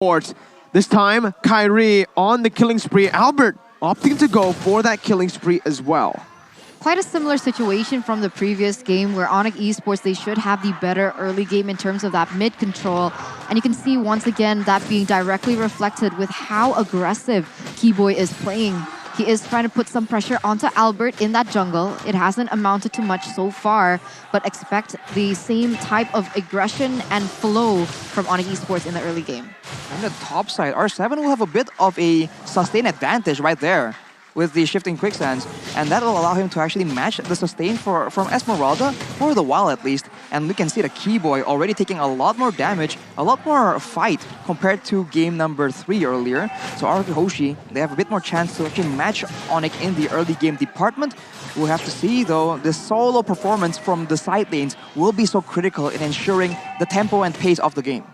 Sports. This time, Kyrie on the killing spree. Albert opting to go for that killing spree as well. Quite a similar situation from the previous game where ONIC Esports, they should have the better early game in terms of that mid control. And you can see once again that being directly reflected with how aggressive Keyboy is playing. He is trying to put some pressure onto Albert in that jungle. It hasn't amounted to much so far, but expect the same type of aggression and flow from ONIC Esports in the early game. On the top side, R7 will have a bit of a sustain advantage right there with the shifting quicksands, and that will allow him to actually match the sustain from Esmeralda, for the while at least. And we can see the Keyboy already taking a lot more damage, a lot more fight compared to game number 3 earlier. So RRQ HOSHI, they have a bit more chance to actually match ONIC in the early game department. We'll have to see though, the solo performance from the side lanes will be so critical in ensuring the tempo and pace of the game.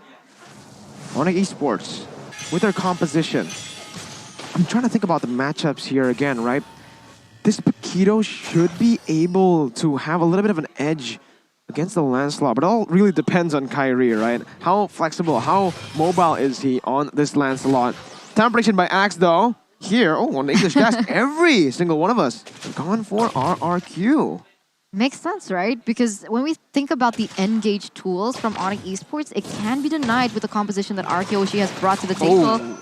ONIC Esports, with their composition. I'm trying to think about the matchups here again, right? This Paquito should be able to have a little bit of an edge against the Lancelot, but it all really depends on Kyrie, right? How flexible, how mobile is he on this Lancelot? Time prediction by Axe, though. Here, on the English cast, every single one of us have gone for RRQ. Makes sense, right? Because when we think about the engage tools from ONIC Esports, it can be denied with the composition that RRQ HOSHI has brought to the table.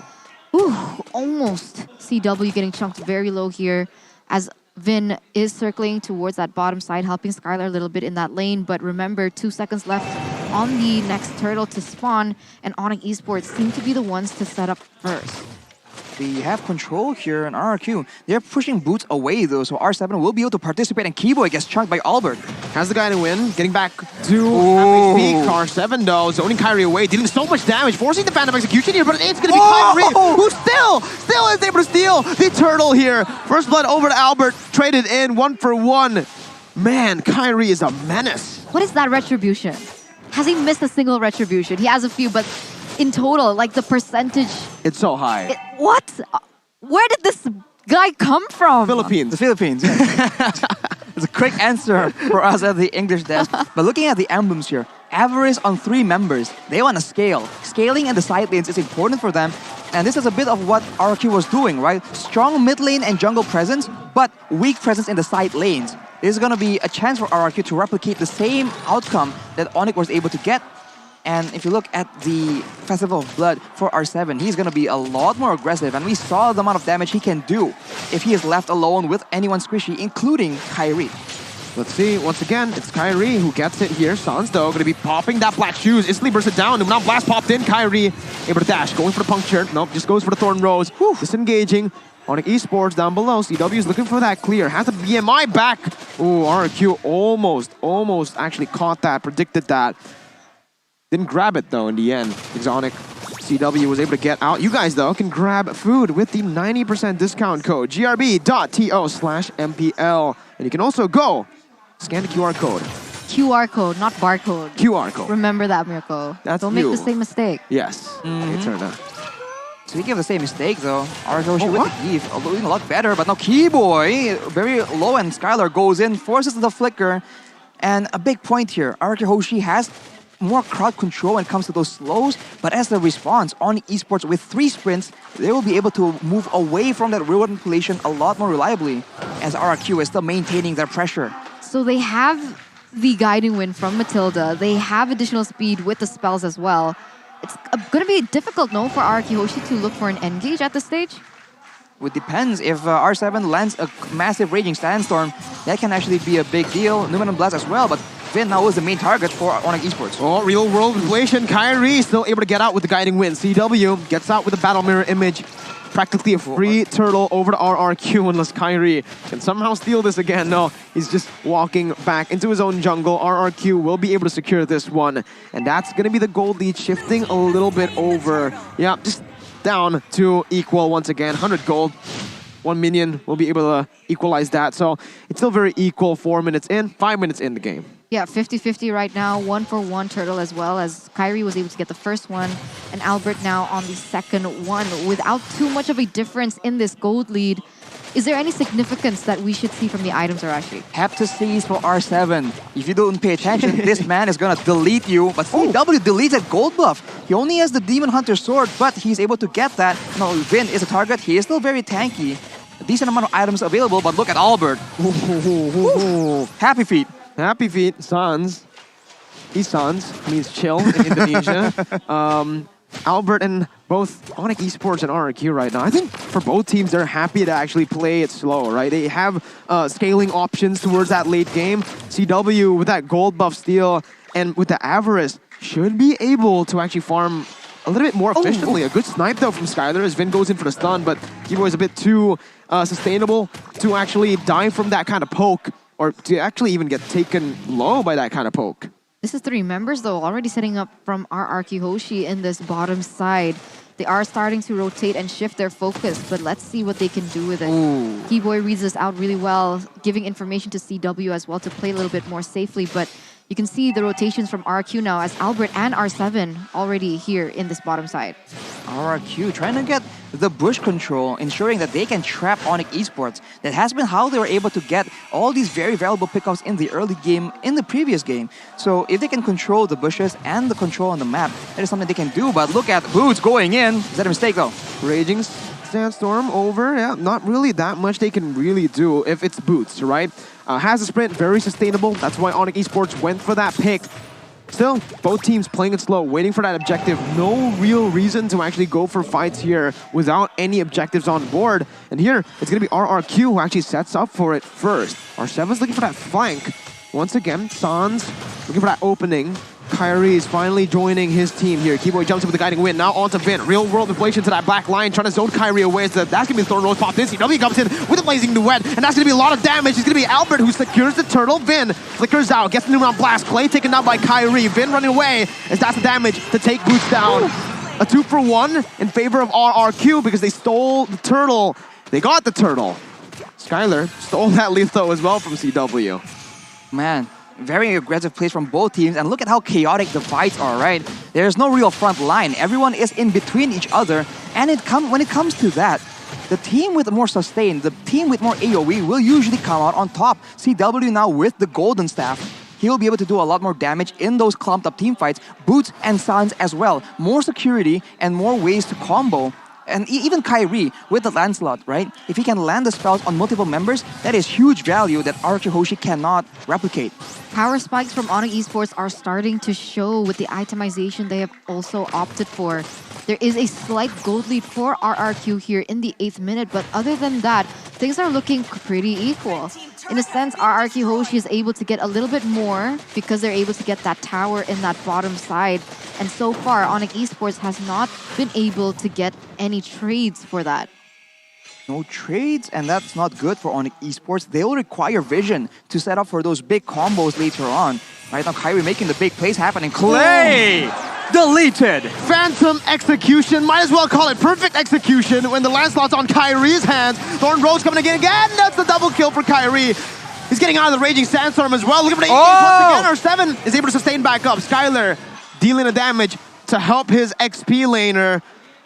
Ooh, almost. CW getting chunked very low here as Vin is circling towards that bottom side, helping Skylar a little bit in that lane. But remember, 2 seconds left on the next turtle to spawn, and ONIC Esports seem to be the ones to set up first. They have control here in RRQ. They're pushing Boots away though, so R7 will be able to participate, and Keyboy gets chunked by Albert. Has the guy to win, getting back to MVP. R7 though, zoning Kyrie away, dealing so much damage, forcing the Phantom Execution here, but it's gonna be Kyrie, who still is able to steal the turtle here. First blood over to Albert, traded in 1 for 1. Man, Kyrie is a menace. What is that retribution? Has he missed a single retribution? He has a few, but in total, like the percentage... It's so high. What? Where did this guy come from? Philippines. The Philippines. It's a quick answer for us at the English desk. But looking at the emblems here, Avarice on 3 members, they want to scale. Scaling in the side lanes is important for them. And this is a bit of what RRQ was doing, right? Strong mid lane and jungle presence, but weak presence in the side lanes. This is going to be a chance for RRQ to replicate the same outcome that ONIC was able to get. And if you look at the Festival of Blood for R7, he's going to be a lot more aggressive. And we saw the amount of damage he can do if he is left alone with anyone squishy, including Kyrie. Let's see, once again, it's Kyrie who gets it here. Sans, though, going to be popping that Black Shoes. Instantly bursts it down. Now Blast popped in. Kyrie able to dash, going for the Puncture. Nope, just goes for the Thorn Rose. Whew. Disengaging. ONIC Esports down below. CW is looking for that clear. Has the BMI back. Ooh, RRQ almost actually caught that, predicted that. Didn't grab it though in the end. Exonic CW was able to get out. You guys though can grab food with the 90% discount code grb.to/MPL. And you can also go scan the QR code. QR code, not barcode. QR code. Remember that, Mirko. Don't make the same mistake. Yes. Eterna. Speaking of the same mistake though, RRQ with the Eve, doing a lot better, but now Keyboy, very low, and Skylar goes in, forces the flicker. And a big point here, RRQ HOSHI has more crowd control when it comes to those slows, but as the response, ONIC Esports with 3 sprints, they will be able to move away from that real manipulation a lot more reliably, as RRQ is still maintaining their pressure. So they have the guiding wind from Matilda, they have additional speed with the spells as well. It's going to be difficult, no, for RRQ HOSHI to look for an engage at this stage? It depends. If R7 lands a massive Raging Sandstorm, that can actually be a big deal. Numinum Blast as well, but Vin now is the main target for ONIC Esports. Oh, real world inflation. Kyrie still able to get out with the guiding wind. CW gets out with the battle mirror image. Practically a free turtle over to RRQ unless Kyrie can somehow steal this again. No, he's just walking back into his own jungle. RRQ will be able to secure this one. And that's going to be the gold lead shifting a little bit over. Yeah, just down to equal once again. 100 gold. 1 minion will be able to equalize that. So it's still very equal. 4 minutes in, 5 minutes in the game. Yeah, 50-50 right now. 1 for 1 turtle as well, as Kyrie was able to get the first one, and Albert now on the second one without too much of a difference in this gold lead. Is there any significance that we should see from the items, Arashi? Have to seize for R7. If you don't pay attention, this man is gonna delete you. But CW deleted gold buff. He only has the Demon Hunter sword, but he's able to get that. No, Vin is a target. He is still very tanky. A decent amount of items available, but look at Albert. Happy feet. Happy feet, Sans. He's Sans, means chill in Indonesia. Albert and both ONIC Esports and RRQ right now, I think for both teams, they're happy to actually play it slow, right? They have scaling options towards that late game. CW with that gold buff steal and with the Avarice should be able to actually farm a little bit more efficiently. A good snipe though from Skylar as Vin goes in for the stun, but Kibo is a bit too sustainable to actually die from that kind of poke or to actually even get taken low by that kind of poke. This is 3 members, though, already setting up from RRQ HOSHI in this bottom side. They are starting to rotate and shift their focus, but let's see what they can do with it. Keyboy reads this out really well, giving information to CW as well to play a little bit more safely, but you can see the rotations from RRQ now as Albert and R7 already here in this bottom side. RRQ trying to get the bush control, ensuring that they can trap ONIC Esports. That has been how they were able to get all these very valuable pickups in the early game, in the previous game. So if they can control the bushes and the control on the map, that is something they can do. But look at Boots going in. Is that a mistake though? Raging Sandstorm over, yeah, not really that much they can really do if it's Boots, right? Has a sprint, very sustainable. That's why ONIC Esports went for that pick. Still, both teams playing it slow, waiting for that objective. No real reason to actually go for fights here without any objectives on board. And here, it's going to be RRQ who actually sets up for it first. R7's looking for that flank. Once again, Sans looking for that opening. Kyrie is finally joining his team here. Keyboy jumps in with the guiding win. Now onto Vin. Real world inflation to that black line, trying to zone Kyrie away. So that's going to be the Thorn Rose popped in. CW comes in with a blazing duet, and that's going to be a lot of damage. It's going to be Albert who secures the turtle. Vin flickers out, gets the new round blast. Play taken down by Kyrie. Vin running away as that's the damage to take Boots down. A 2-for-1 in favor of RRQ because they stole the turtle. They got the turtle. Skylar stole that litho as well from CW. Man, very aggressive plays from both teams, and look at how chaotic the fights are, right? There's no real front line. Everyone is in between each other, and when it comes to that, the team with more sustain, the team with more AoE will usually come out on top. CW now with the golden staff, he'll be able to do a lot more damage in those clumped up team fights. Boots and Sans as well. More security and more ways to combo. And even Kyrie with the land slot, right? If he can land the spells on multiple members, that is huge value that RRQ HOSHI cannot replicate. Power spikes from ONIC Esports are starting to show with the itemization they have also opted for. There is a slight gold lead for RRQ here in the 8th minute, but other than that, things are looking pretty equal. In a sense, RRQ HOSHI is able to get a little bit more because they're able to get that tower in that bottom side. And so far, ONIC Esports has not been able to get any trades for that. No trades, and that's not good for ONIC Esports. They'll require vision to set up for those big combos later on. Right now, Kyrie making the big plays happen, and Clay deleted. Phantom execution, might as well call it perfect execution when the landslot's on Kyrie's hands. Thorn Rose coming again, that's the double kill for Kyrie. He's getting out of the Raging Sandstorm as well. Looking for the once again, R7 is able to sustain back up. Skylar dealing the damage to help his XP laner.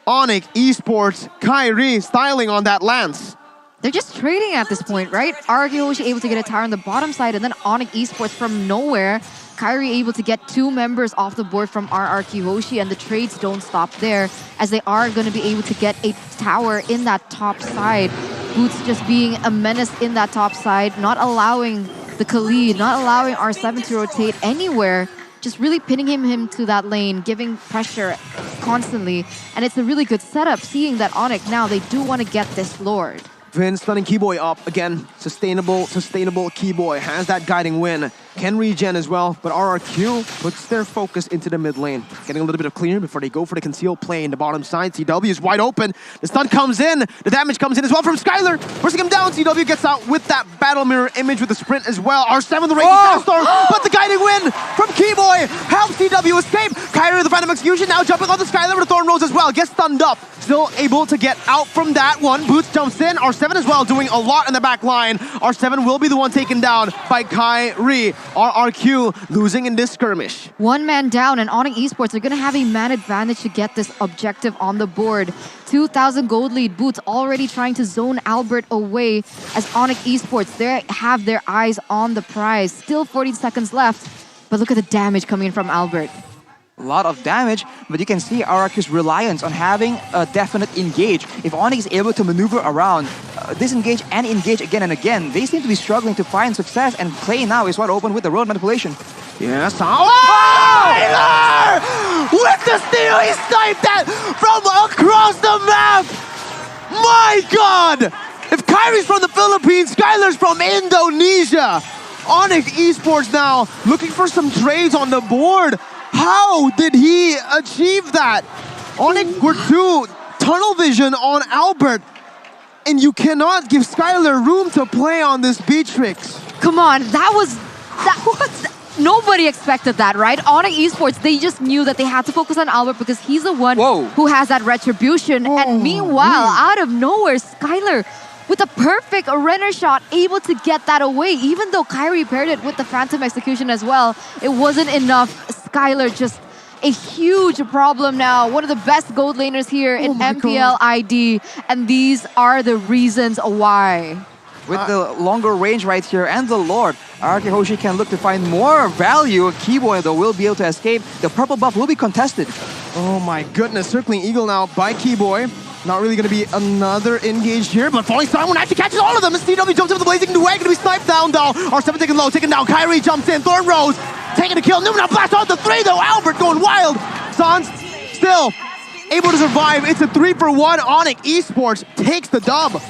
ONIC Esports, Kyrie styling on that lance. They're just trading at this point, right? RRQ HOSHI able to get a tower on the bottom side, and then ONIC Esports from nowhere. Kyrie able to get 2 members off the board from RRQ HOSHI, and the trades don't stop there, as they are going to be able to get a tower in that top side. Boots just being a menace in that top side, not allowing the Khalid, not allowing R7 to rotate anywhere. Just really pinning him to that lane, giving pressure constantly. And it's a really good setup, seeing that ONIC now, they do want to get this Lord. Vin stunning Keyboy up. Again, sustainable Keyboy has that guiding win. Can regen as well, but RRQ puts their focus into the mid lane. Getting a little bit of clear before they go for the concealed play in the bottom side. CW is wide open. The stun comes in. The damage comes in as well from Skylar. Forcing him down. CW gets out with that battle mirror image with the sprint as well. R7 the Raging Sandstorm, but the guiding win from Keyboy helps CW escape. Kyrie with the Phantom Execution now jumping on the Skylar with the Thorn Rose as well. Gets stunned up. Still able to get out from that one. Boots jumps in. R7 as well doing a lot in the back line. R7 will be the one taken down by Kyrie. RRQ losing in this skirmish. One man down, and ONIC Esports are going to have a man advantage to get this objective on the board. 2,000 gold lead. Boots already trying to zone Albert away as ONIC Esports, they have their eyes on the prize. Still 14 seconds left, but look at the damage coming in from Albert. A lot of damage, but you can see RRQ's reliance on having a definite engage. If ONIC is able to maneuver around, disengage and engage again and again, they seem to be struggling to find success, and Clay now is wide open with the road manipulation. Yes, Tyler! With the steal, he sniped that from across the map! My God! If Kyrie's from the Philippines, Skylar's from Indonesia! ONIC Esports now looking for some trades on the board. How did he achieve that? ONIC were too tunnel vision on Albert, and you cannot give Skylar room to play on this Beatrix. Come on, that was nobody expected that, right? ONIC Esports, they just knew that they had to focus on Albert because he's the one who has that retribution. And meanwhile, out of nowhere, Skylar with a perfect runner shot, able to get that away. Even though Kyrie paired it with the Phantom Execution as well, it wasn't enough. Skylar just a huge problem now. One of the best gold laners here in MPL-ID. And these are the reasons why. With the longer range right here and the Lord, RRQ HOSHI can look to find more value. Keyboy, though, will be able to escape. The purple buff will be contested. Oh my goodness, circling Eagle now by Keyboy. Not really going to be another engage here, but Falling Star One actually catches all of them. As CW jumps into the blazing duet, going to be sniped down though. R7 taken low, taken down. Kyrie jumps in, Thorn Rose taking a kill. Newman now blast on the 3 though. Albert going wild. Sans still able to survive. It's a 3-for-1. ONIC Esports takes the dub.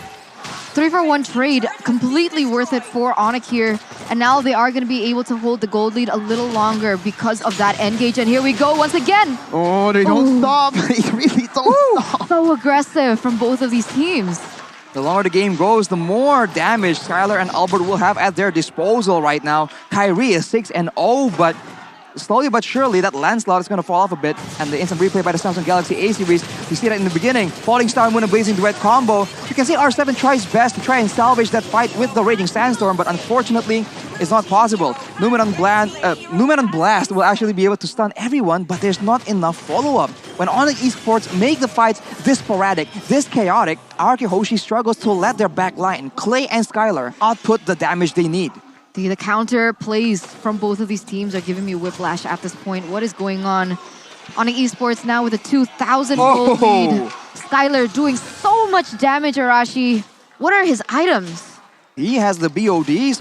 3-for-1 trade, completely worth it for ONIC here. And now they are going to be able to hold the gold lead a little longer because of that engage. And here we go once again. Oh, they don't stop. They really don't stop. So aggressive from both of these teams. The longer the game goes, the more damage Skylar and Albert will have at their disposal right now. Kyrie is 6-0, but slowly but surely that landslide is going to fall off a bit, and the instant replay by the Samsung Galaxy A series, you see that in the beginning, Falling Star Moon and Blazing Duet combo. You can see R7 tries best to try and salvage that fight with the Raging Sandstorm, but unfortunately, it's not possible. Numen on Blast will actually be able to stun everyone, but there's not enough follow-up. When ONIC Esports make the fights this sporadic, this chaotic, RRQ HOSHI struggles to let their back line, Clay and Skylar, output the damage they need. The counter plays from both of these teams are giving me whiplash at this point. What is going on? ONIC Esports now with a 2,000 gold lead. Skylar doing so much damage, Arashi. What are his items? He has the BOD,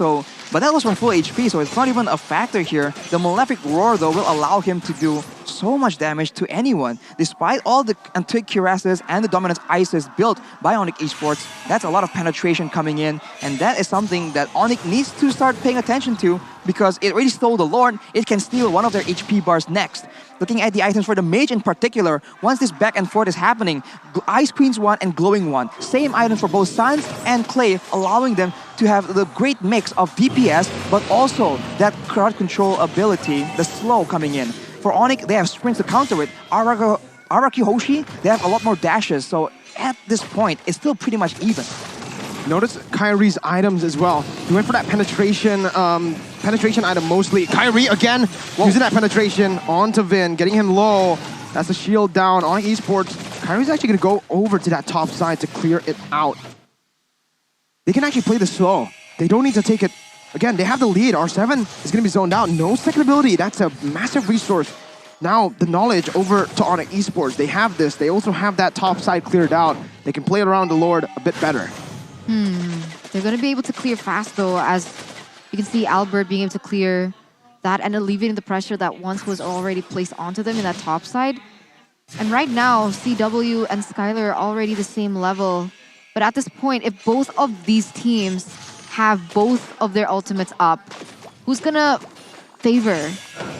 but that was from full HP, so it's not even a factor here. The Malefic Roar, though, will allow him to do so much damage to anyone. Despite all the Antique Cuirasses and the Dominance Ices built by ONIC Esports, that's a lot of penetration coming in, and that is something that ONIC needs to start paying attention to because it already stole the Lord. It can steal one of their HP bars next. Looking at the items for the Mage in particular, once this back and forth is happening, Ice Queen's one and Glowing one. Same items for both Sans and Clay, allowing them to have the great mix of DPS, but also that crowd control ability, the slow coming in. For ONIC, they have sprints to counter it. RRQ HOSHI, they have a lot more dashes, so at this point, it's still pretty much even. Notice Kyrie's items as well. He went for that penetration item mostly. Kyrie again using that penetration onto Vin, getting him low. That's a shield down on Esports. Kyrie's actually going to go over to that top side to clear it out. They can actually play this slow. They don't need to take it. Again, they have the lead. R7 is going to be zoned out. No second ability. That's a massive resource. Now, the knowledge over to ONIC Esports. They have this. They also have that top side cleared out. They can play it around the Lord a bit better. They're going to be able to clear fast, though, as you can see Albert being able to clear that and alleviating the pressure that once was already placed onto them in that top side. And right now, CW and Skylar are already the same level. But at this point, if both of these teams have both of their ultimates up, who's going to favor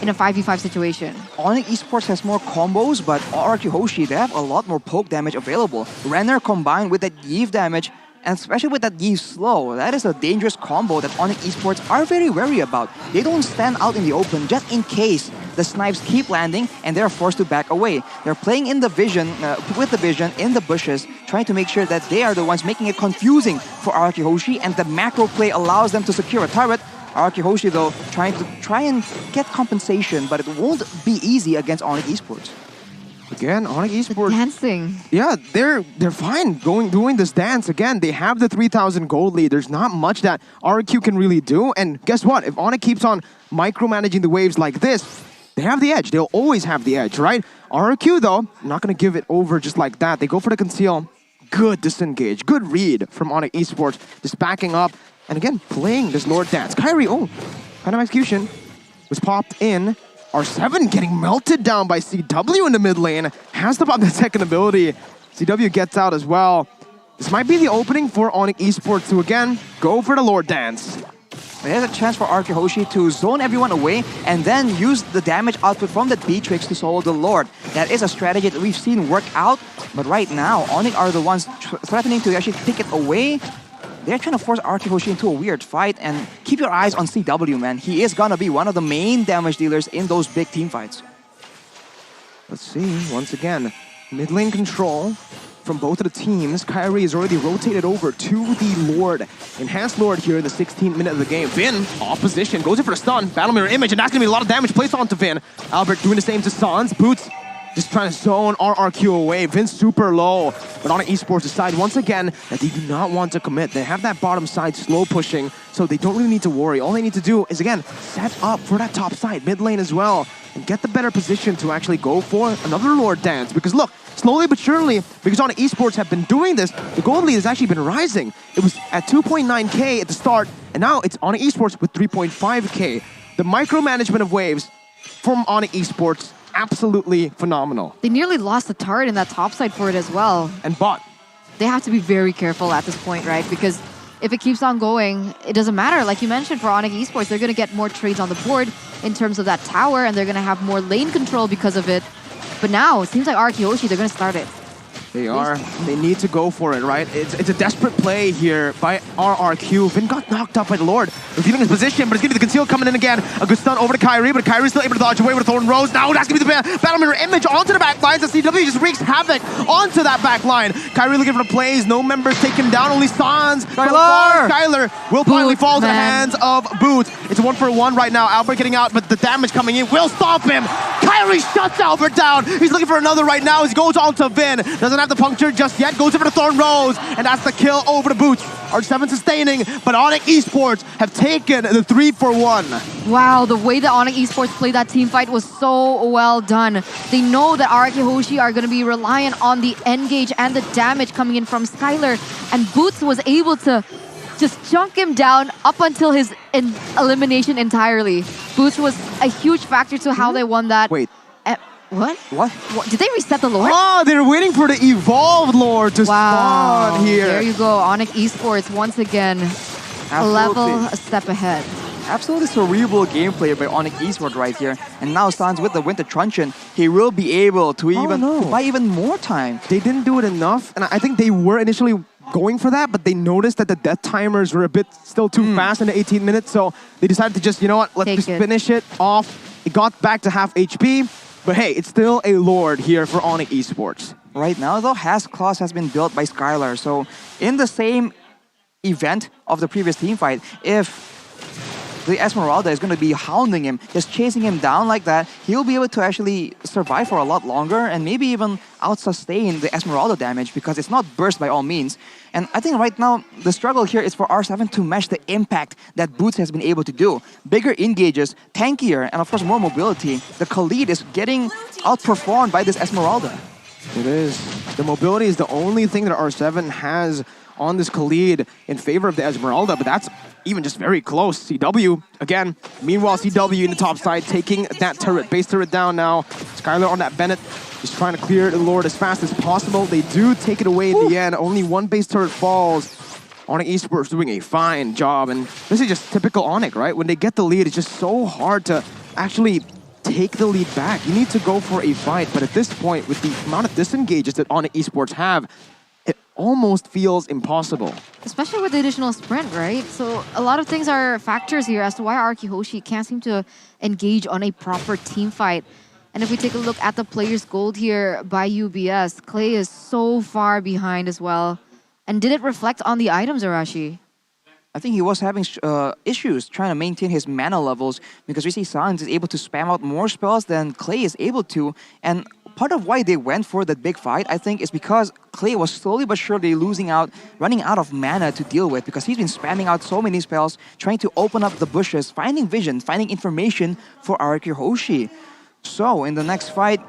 in a 5v5 situation? ONIC Esports has more combos, but RRQ HOSHI, they have a lot more poke damage available. Renner combined with that Yves damage, and especially with that Yves slow, that is a dangerous combo that ONIC Esports are very wary about. They don't stand out in the open just in case the snipes keep landing and they're forced to back away. They're playing in the vision, with the vision in the bushes, trying to make sure that they are the ones making it confusing for RRQ HOSHI, and the macro play allows them to secure a turret, RRQ HOSHI, though, try and get compensation, but it won't be easy against ONIC Esports. Again, ONIC Esports. Dancing. Yeah, they're fine doing this dance. Again, they have the 3,000 gold lead. There's not much that RRQ can really do. And guess what? If ONIC keeps on micromanaging the waves like this, they have the edge. They'll always have the edge, right? RRQ, though, not going to give it over just like that. They go for the conceal. Good disengage. Good read from ONIC Esports. Just backing up. And again, playing this Lord dance. Kyrie, kind of execution. Was popped in. R7 getting melted down by CW in the mid lane. Has to pop the second ability. CW gets out as well. This might be the opening for ONIC Esports to again go for the Lord dance. There's a chance for RRQ HOSHI to zone everyone away and then use the damage output from that Beatrix to solo the Lord. That is a strategy that we've seen work out, but right now, ONIC are the ones threatening to actually take it away. They're trying to force RRQ HOSHI into a weird fight, and keep your eyes on CW, man. He is gonna be one of the main damage dealers in those big team fights. Let's see, once again, mid lane control from both of the teams. Kyrie is already rotated over to the Lord. Enhanced Lord here in the 16th minute of the game. Vin, opposition, goes in for the stun. Battle Mirror Image, and that's gonna be a lot of damage placed onto Vin. Albert doing the same to Sans. Boots just trying to zone RRQ away. Vin's super low. But ONIC Esports decide once again that they do not want to commit. They have that bottom side slow pushing, so they don't really need to worry. All they need to do is, again, set up for that top side, mid lane as well, and get the better position to actually go for another Lord dance. Because look, slowly but surely, because ONIC Esports have been doing this, the gold lead has actually been rising. It was at 2.9k at the start, and now it's ONIC Esports with 3.5k. The micromanagement of waves from ONIC Esports, absolutely phenomenal. They nearly lost the turret in that top side for it as well. And bot. They have to be very careful at this point, right? Because if it keeps on going, it doesn't matter. Like you mentioned, for ONIC Esports, they're going to get more trades on the board in terms of that tower, and they're going to have more lane control because of it. But now, it seems like RRQ HOSHI, they're going to start it. They are. They need to go for it, right? It's a desperate play here by RRQ. Vin got knocked up by the Lord. Revealing his position, but it's going to be the conceal coming in again. A good stun over to Kyrie, but Kyrie's still able to dodge away with a Thorn Rose. Now that's going to be the Battle Mirror Image onto the back lines. The CW just wreaks havoc onto that back line. Kyrie looking for the plays. No members taken down. Only Sans. Skylar will finally fall to the hands of Boots. It's a 1-for-1 right now. Albert getting out, but the damage coming in will stop him. Kyrie shuts Albert down. He's looking for another right now. He goes on to Vin. Doesn't have the puncture just yet. Goes over the Thorn Rose, and that's the kill over the Boots. R7 sustaining, but ONIC Esports have taken the 3-for-1. Wow, the way that ONIC Esports played that team fight was so well done. They know that RRQ HOSHI are going to be reliant on the engage and the damage coming in from Skylar, and Boots was able to just chunk him down up until his elimination entirely. Boots was a huge factor to how they won that. Wait. What? What? Did they reset the Lord? Oh, they're waiting for the Evolved Lord to spawn here. There you go. ONIC Esports once again a level, a step ahead. Absolutely cerebral gameplay by ONIC Esports right here. And now Sans with the Winter Truncheon, he will be able to buy even more time. They didn't do it enough, and I think they were initially going for that, but they noticed that the death timers were a bit still too fast in the 18 minutes, so they decided to just, you know what, let's just finish it off. It got back to half HP. But hey, it's still a Lord here for ONIC Esports. Right now, though, Claws has been built by Skylar. So in the same event of the previous team fight, if the Esmeralda is going to be hounding him, just chasing him down like that, he'll be able to actually survive for a lot longer and maybe even out-sustain the Esmeralda damage because it's not burst by all means. And I think right now, the struggle here is for R7 to match the impact that Boots has been able to do. Bigger engages, tankier, and of course more mobility. The Khalid is getting outperformed by this Esmeralda. It is. The mobility is the only thing that R7 has on this Khalid in favor of the Esmeralda, but that's even just very close. CW, again, meanwhile CW in the top side taking that turret, base turret down now. Skylar on that Bennett, just trying to clear the Lord as fast as possible. They do take it away in the end. Only one base turret falls. ONIC Esports doing a fine job, and this is just typical ONIC, right? When they get the lead, it's just so hard to actually take the lead back. You need to go for a fight, but at this point, with the amount of disengages that ONIC Esports have, it almost feels impossible. Especially with the additional sprint, right? So a lot of things are factors here as to why RRQ HOSHI can't seem to engage on a proper team fight. And if we take a look at the player's gold here by UBS, Clay is so far behind as well. And did it reflect on the items, Arashi? I think he was having issues trying to maintain his mana levels because we see Sans is able to spam out more spells than Clay is able to. And part of why they went for that big fight, I think, is because Clay was slowly but surely running out of mana to deal with because he's been spamming out so many spells, trying to open up the bushes, finding vision, finding information for RRQ HOSHI. So in the next fight,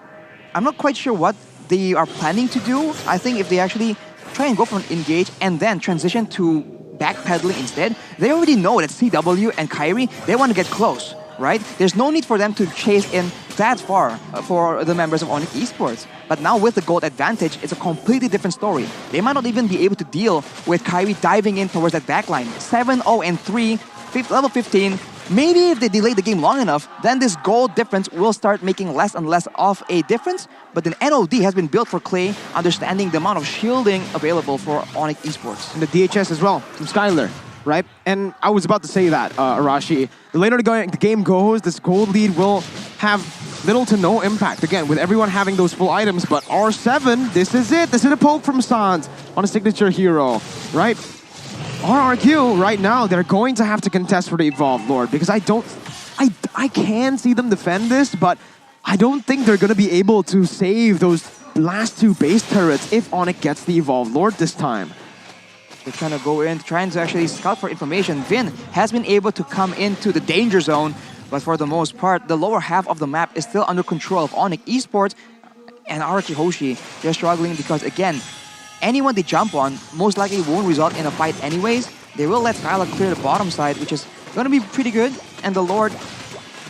I'm not quite sure what they are planning to do. I think if they actually try and go for an engage and then transition to backpedaling instead, they already know that CW and Kyrie, they want to get close, right? There's no need for them to chase in that far for the members of ONIC Esports. But now with the gold advantage, it's a completely different story. They might not even be able to deal with Kyrie diving in towards that backline. 7-0 and 3, level 15. Maybe if they delay the game long enough, then this gold difference will start making less and less of a difference. But then NOD has been built for Clay, understanding the amount of shielding available for ONIC Esports. And the DHS as well from Skylar, right? And I was about to say that, Arashi. The later the game goes, this gold lead will have little to no impact. Again, with everyone having those full items, but R7, this is it. This is a poke from Sans on a signature hero, right? RRQ right now, they're going to have to contest for the Evolved Lord because I can see them defend this, but I don't think they're going to be able to save those last two base turrets if ONIC gets the Evolved Lord this time. They're trying to go in, trying to actually scout for information. Vin has been able to come into the danger zone, but for the most part, the lower half of the map is still under control of ONIC Esports and RRQ HOSHI. They're struggling because, again, anyone they jump on most likely won't result in a fight anyways. They will let Skylar clear the bottom side, which is going to be pretty good. And the Lord,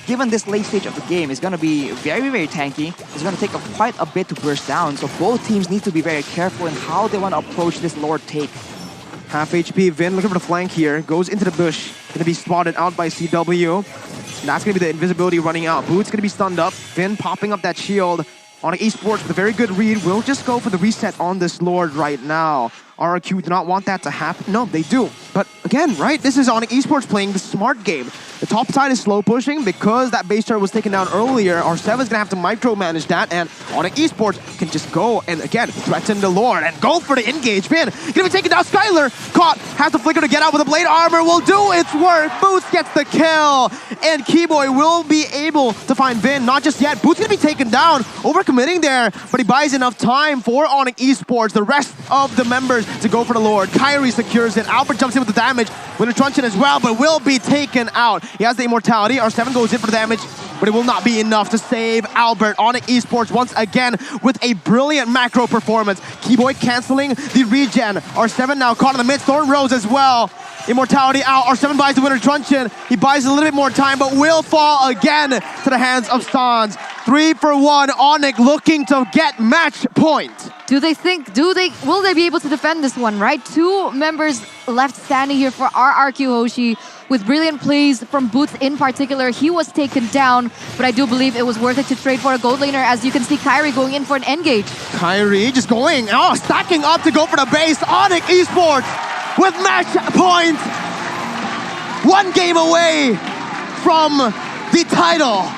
given this late stage of the game, is going to be very, very tanky. It's going to take quite a bit to burst down. So both teams need to be very careful in how they want to approach this Lord take. Half HP, Vin looking for the flank here. Goes into the bush. Going to be spotted out by CW. That's going to be the invisibility running out. Boots going to be stunned up. Vin popping up that shield. ONIC Esports with a very good read will just go for the reset on this Lord right now. RRQ do not want that to happen. No, they do. But again, right, this is ONIC Esports playing the smart game. The top side is slow pushing because that base turret was taken down earlier. R7 is going to have to micromanage that, and ONIC Esports can just go and again threaten the Lord and go for the engage. Vin going to be taken down. Skylar caught, has the flicker to get out with the blade armor. Will do its work. Boots gets the kill, and Keyboy will be able to find Vin. Not just yet. Boots going to be taken down. Overcommitting there, but he buys enough time for ONIC Esports. The rest of the members to go for the Lord. Kyrie secures it. Albert jumps in with the damage. Winter Truncheon as well, but will be taken out. He has the immortality. R7 goes in for the damage, but it will not be enough to save Albert. ONIC Esports once again with a brilliant macro performance. Keyboy canceling the regen. R7 now caught in the mid. Thorn Rose as well. Immortality out. R7 buys the Winter Truncheon. He buys a little bit more time, but will fall again to the hands of Sans. 3 for 1. ONIC looking to get match point. Will they be able to defend this one, right? 2 members left standing here for RRQ HOSHI with brilliant plays from Boots in particular. He was taken down, but I do believe it was worth it to trade for a gold laner. As you can see, Kyrie going in for an engage. Kyrie just going, stacking up to go for the base. ONIC Esports with match point. 1 game away from the title.